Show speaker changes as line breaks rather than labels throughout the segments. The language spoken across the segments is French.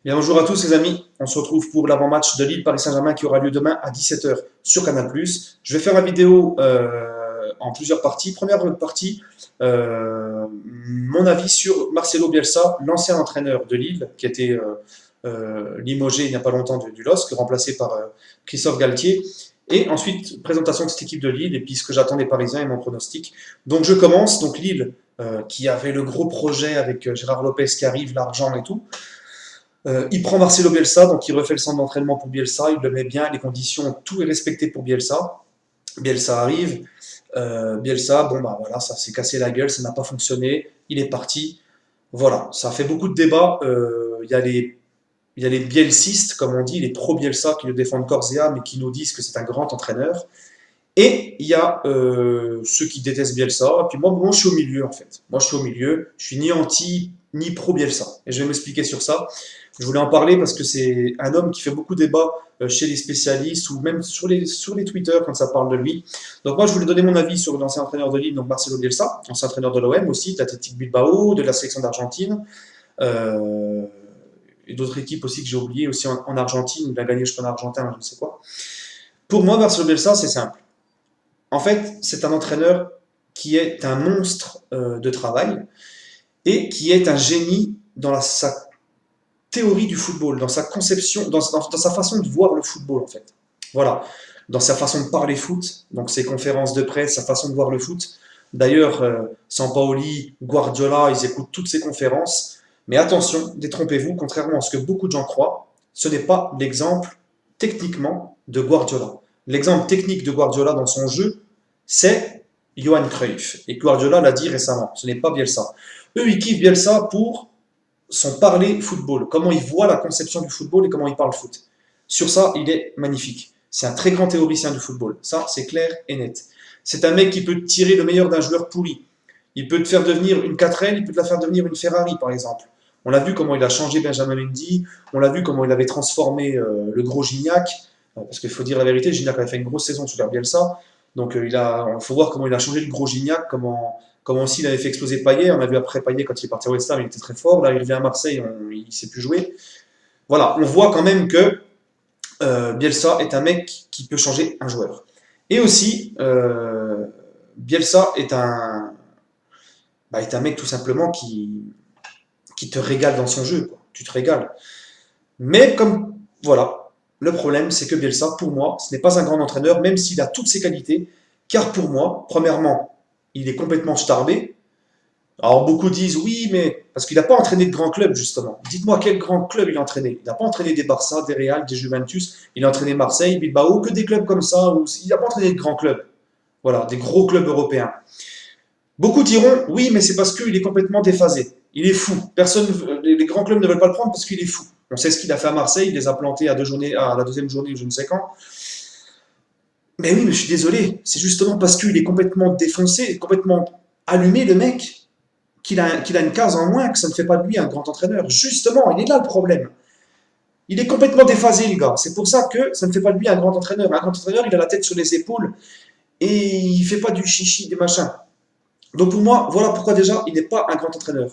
Bien, bonjour à tous les amis, on se retrouve pour l'avant-match de Lille Paris Saint-Germain qui aura lieu demain à 17 h sur Canal+. Je vais faire la vidéo en plusieurs parties. Première partie, mon avis sur Marcelo Bielsa, l'ancien entraîneur de Lille, qui a été limogé il n'y a pas longtemps du LOSC, remplacé par Christophe Galtier. Et ensuite, présentation de cette équipe de Lille, et puis ce que j'attends des Parisiens et mon pronostic. Donc je commence, donc Lille, qui avait le gros projet avec Gérard Lopez qui arrive, l'argent et tout. Il prend Marcelo Bielsa, donc il refait le centre d'entraînement pour Bielsa, il le met bien, les conditions, tout est respecté pour Bielsa. Bielsa arrive, Bielsa, bon bah voilà, ça s'est cassé la gueule, ça n'a pas fonctionné, il est parti. Voilà, ça fait beaucoup de débats. Il y a les bielsistes, comme on dit, les pro-Bielsa qui le défendent corps et âme et qui nous disent que c'est un grand entraîneur. Et il y a ceux qui détestent Bielsa. Et puis moi, je suis au milieu en fait. Moi, je suis au milieu. Je suis ni anti ni pro Bielsa. Et je vais m'expliquer sur ça. Je voulais en parler parce que c'est un homme qui fait beaucoup de débats chez les spécialistes ou même sur les Twitter quand ça parle de lui. Donc moi, je voulais donner mon avis sur l'ancien entraîneur de Lille, donc Marcelo Bielsa, ancien entraîneur de l'OM aussi, de l'Athletic Bilbao, de la sélection d'Argentine. Euh, et d'autres équipes aussi que j'ai oubliées aussi en Argentine. Il a gagné le championnat argentin, je ne sais quoi. Pour moi, Marcelo Bielsa, c'est simple. En fait, c'est un entraîneur qui est un monstre de travail et qui est un génie dans sa théorie du football, dans sa conception, dans sa façon de voir le football en fait. Voilà, dans sa façon de parler foot, donc ses conférences de presse, sa façon de voir le foot. D'ailleurs, Sampaoli, Guardiola, ils écoutent toutes ces conférences. Mais attention, détrompez-vous, contrairement à ce que beaucoup de gens croient, ce n'est pas l'exemple techniquement de Guardiola. L'exemple technique de Guardiola dans son jeu, c'est Johan Cruyff. Et Guardiola l'a dit récemment, ce n'est pas Bielsa. Eux, ils kiffent Bielsa pour son parler football, comment il voit la conception du football et comment il parle foot. Sur ça, il est magnifique. C'est un très grand théoricien du football. Ça, c'est clair et net. C'est un mec qui peut tirer le meilleur d'un joueur pourri. Il peut te faire devenir une 4L, il peut te la faire devenir une Ferrari, par exemple. On l'a vu comment il a changé Benjamin Mendy, on l'a vu comment il avait transformé le gros Gignac, parce qu'il faut dire la vérité, Gignac avait fait une grosse saison sous Bielsa, donc il faut voir comment il a changé le gros Gignac, comment aussi il avait fait exploser Payet. On a vu après Payet quand il est parti au West Ham, il était très fort. Là, il revient à Marseille, il ne sait plus jouer. Voilà, on voit quand même que Bielsa est un mec qui peut changer un joueur. Et aussi, Bielsa est un mec tout simplement qui te régale dans son jeu, quoi. Tu te régales. Mais comme, voilà, le problème, c'est que Bielsa, pour moi, ce n'est pas un grand entraîneur, même s'il a toutes ses qualités, car pour moi, premièrement, il est complètement starbé. Alors beaucoup disent oui, mais parce qu'il n'a pas entraîné de grands clubs, justement. Dites-moi quel grand club il a entraîné. Il n'a pas entraîné des Barça, des Real, des Juventus. Il a entraîné Marseille, Bilbao, que des clubs comme ça. Il n'a pas entraîné de grands clubs. Voilà, des gros clubs européens. Beaucoup diront oui, mais c'est parce qu'il est complètement déphasé. Il est fou. Personne, les grands clubs ne veulent pas le prendre parce qu'il est fou. On sait ce qu'il a fait à Marseille. Il les a plantés à la deuxième journée, je ne sais quand. Mais oui, mais je suis désolé. C'est justement parce qu'il est complètement défoncé, complètement allumé, le mec, qu'il a une case en moins, que ça ne fait pas de lui un grand entraîneur. Justement, il est là le problème. Il est complètement déphasé, le gars. C'est pour ça que ça ne fait pas de lui un grand entraîneur. Un grand entraîneur, il a la tête sur les épaules et il fait pas du chichi, des machins. Donc pour moi, voilà pourquoi déjà, il n'est pas un grand entraîneur.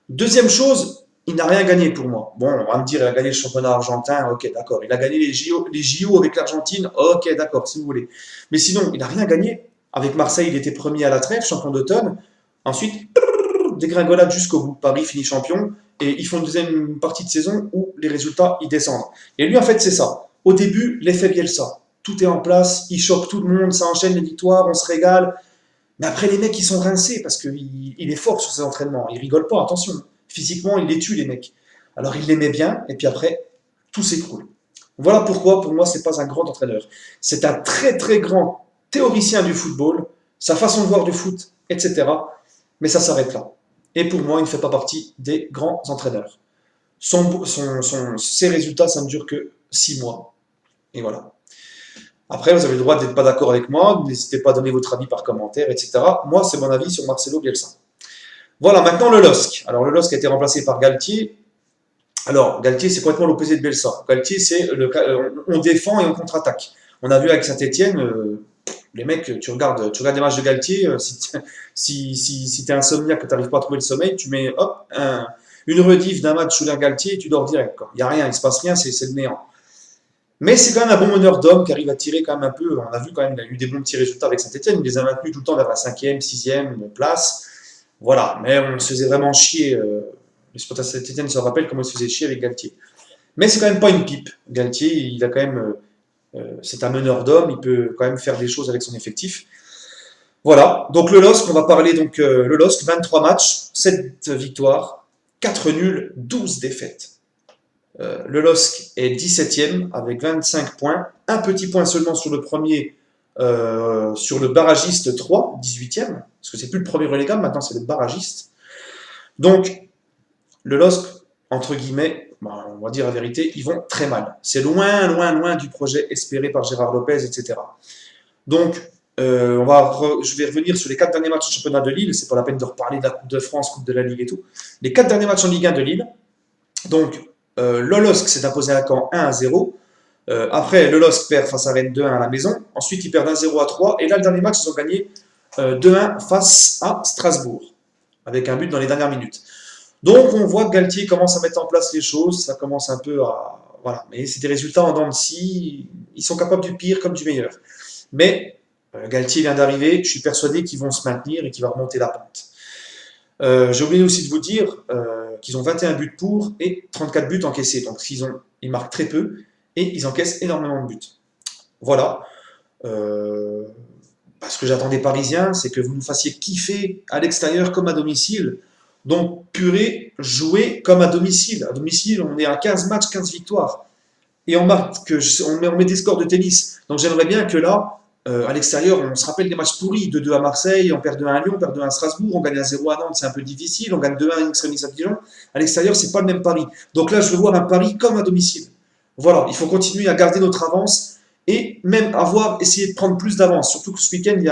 Deuxième chose, il n'a rien gagné pour moi. Bon, on va me dire, il a gagné le championnat argentin, ok, d'accord. Il a gagné les JO avec l'Argentine, ok, d'accord, si vous voulez. Mais sinon, il n'a rien gagné. Avec Marseille, il était premier à la trêve, champion d'automne. Ensuite, dégringolade jusqu'au bout. Paris finit champion et ils font une deuxième partie de saison où les résultats ils descendent. Et lui en fait c'est ça. Au début l'effet Bielsa, tout est en place, il choque tout le monde, ça enchaîne les victoires, on se régale. Mais après les mecs ils sont rincés parce qu'il est fort sur ses entraînements, il rigole pas, attention. Physiquement il les tue les mecs. Alors il les met bien et puis après tout s'écroule. Voilà pourquoi pour moi c'est pas un grand entraîneur. C'est un très très grand théoricien du football, sa façon de voir du foot, etc. Mais ça s'arrête là. Et pour moi, il ne fait pas partie des grands entraîneurs. Ses résultats, ça ne dure que 6 mois. Et voilà. Après, vous avez le droit d'être pas d'accord avec moi, n'hésitez pas à donner votre avis par commentaire, etc. Moi, c'est mon avis sur Marcelo Bielsa. Voilà, maintenant le LOSC. Alors, le LOSC a été remplacé par Galtier. Alors, Galtier, c'est complètement l'opposé de Bielsa. Galtier, c'est on défend et on contre-attaque. On a vu avec Saint-Etienne, les mecs, tu regardes les matchs de Galtier, si t'es insomniaque, que tu n'arrives pas à trouver le sommeil, tu mets hop, une rediff d'un match sous l'air Galtier et tu dors direct. Il n'y a rien, il ne se passe rien, c'est le néant. Mais c'est quand même un bon meneur d'hommes qui arrive à tirer quand même un peu. On a vu quand même, il a eu des bons petits résultats avec Saint-Etienne. Il les a maintenus tout le temps vers la 5e, 6e place. Voilà, mais on se faisait vraiment chier. Les supporters de Saint-Etienne se rappellent comment il se faisait chier avec Galtier. Mais c'est quand même pas une pipe. Galtier, il a quand même, c'est un meneur d'hommes, il peut quand même faire des choses avec son effectif. Voilà, donc le LOSC, on va parler donc le LOSC, 23 matchs, 7 victoires, 4 nuls, 12 défaites. Le LOSC est 17e avec 25 points, un petit point seulement sur le premier, sur le barragiste 3, 18e, parce que c'est plus le premier relégable, maintenant c'est le barragiste. Donc, le LOSC, entre guillemets, on va dire la vérité, ils vont très mal. C'est loin, loin, loin du projet espéré par Gérard Lopez, etc. Donc, je vais revenir sur les 4 derniers matchs au championnat de Lille. C'est pas la peine de reparler de la Coupe de France, Coupe de la Ligue et tout. Les 4 derniers matchs en Ligue 1 de Lille. Donc, le LOSC s'est imposé à Caen 1-0. Après, le LOSC perd face à Rennes 2-1 à la maison. Ensuite, ils perdent 1-0-3. Et là, le dernier match, ils ont gagné 2-1 face à Strasbourg, avec un but dans les dernières minutes. Donc, on voit que Galtier commence à mettre en place les choses. Ça commence un peu à... Voilà. Mais c'est des résultats en dents de scie. Ils sont capables du pire comme du meilleur. Mais Galtier vient d'arriver. Je suis persuadé qu'ils vont se maintenir et qu'il va remonter la pente. J'ai oublié aussi de vous dire qu'ils ont 21 buts pour et 34 buts encaissés. Donc ils marquent très peu et ils encaissent énormément de buts. Voilà. Ce que j'attends des Parisiens, c'est que vous nous fassiez kiffer à l'extérieur comme à domicile. Donc, purée, jouer comme à domicile. À domicile, on est à 15 matchs, 15 victoires. Et on met des scores de tennis. Donc, j'aimerais bien que là, à l'extérieur, on se rappelle des matchs pourris, 2-2 à Marseille, on perd 2-1 à Lyon, on perd 2-1 à Strasbourg, on gagne 1-0 à Nantes, c'est un peu difficile, on gagne 2-1 à X-Remis à Dijon. À l'extérieur, c'est pas le même pari. Donc là, je veux voir un pari comme à domicile. Voilà, il faut continuer à garder notre avance et même essayer de prendre plus d'avance. Surtout que ce week-end, il y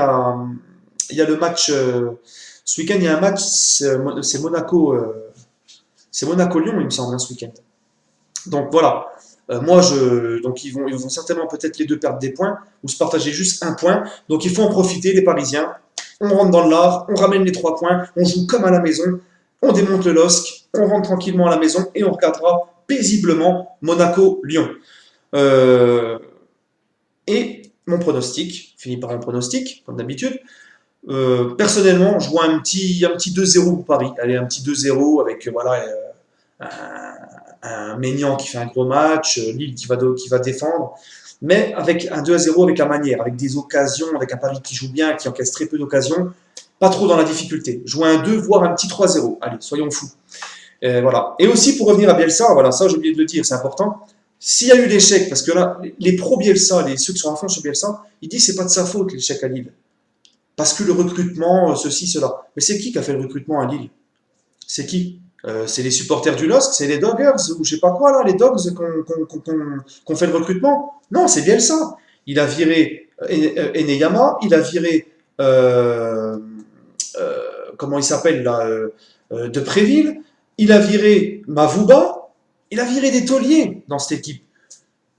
a le match. Ce week-end, il y a un match, c'est Monaco. C'est Monaco-Lyon, il me semble, ce week-end. Donc voilà. Donc ils vont certainement peut-être les deux perdre des points ou se partager juste un point. Donc il faut en profiter, les Parisiens. On rentre dans l'art, on ramène les 3 points, on joue comme à la maison, on démonte le LOSC, on rentre tranquillement à la maison et on regardera paisiblement Monaco-Lyon. Et mon pronostic, finit par un pronostic, comme d'habitude. Personnellement, je vois un petit 2-0 pour Paris. Allez, un petit 2-0 avec un Maignan qui fait un gros match, Lille qui va défendre, mais avec un 2-0 avec la manière, avec des occasions, avec un Paris qui joue bien, qui encaisse très peu d'occasions, pas trop dans la difficulté. Jouer un 2, voire un petit 3-0. Allez, soyons fous. Voilà. Et aussi, pour revenir à Bielsa, voilà, ça j'ai oublié de le dire, c'est important. S'il y a eu l'échec, parce que là, les pro Bielsa, ceux qui sont à fond sur Bielsa, ils disent que c'est pas de sa faute l'échec à Lille. Parce que le recrutement, ceci, cela. Mais c'est qui a fait le recrutement à Lille? C'est qui? C'est les supporters du LOSC, c'est les Doggers, ou je sais pas quoi là, les Dogs qu'on fait le recrutement. Non, c'est Bielsa. Il a viré Eneyama, il a viré comment il s'appelle là, de Préville, il a viré Mavouba, il a viré des tauliers dans cette équipe.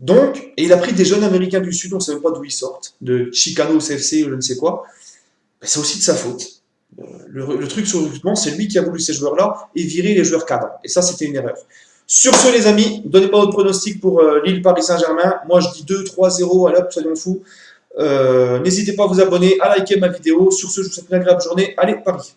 Donc, et il a pris des jeunes américains du Sud, on ne sait même pas d'où ils sortent, de Chicano CFC ou je ne sais quoi. Mais c'est aussi de sa faute. Le truc sur le recrutement, c'est lui qui a voulu ces joueurs-là et virer les joueurs cadres. Et ça, c'était une erreur. Sur ce, les amis, donnez-moi votre pronostic pour Lille-Paris Saint-Germain. Moi, je dis 2-3-0, allez hop, soyons fous. N'hésitez pas à vous abonner, à liker ma vidéo. Sur ce, je vous souhaite une agréable journée. Allez, Paris!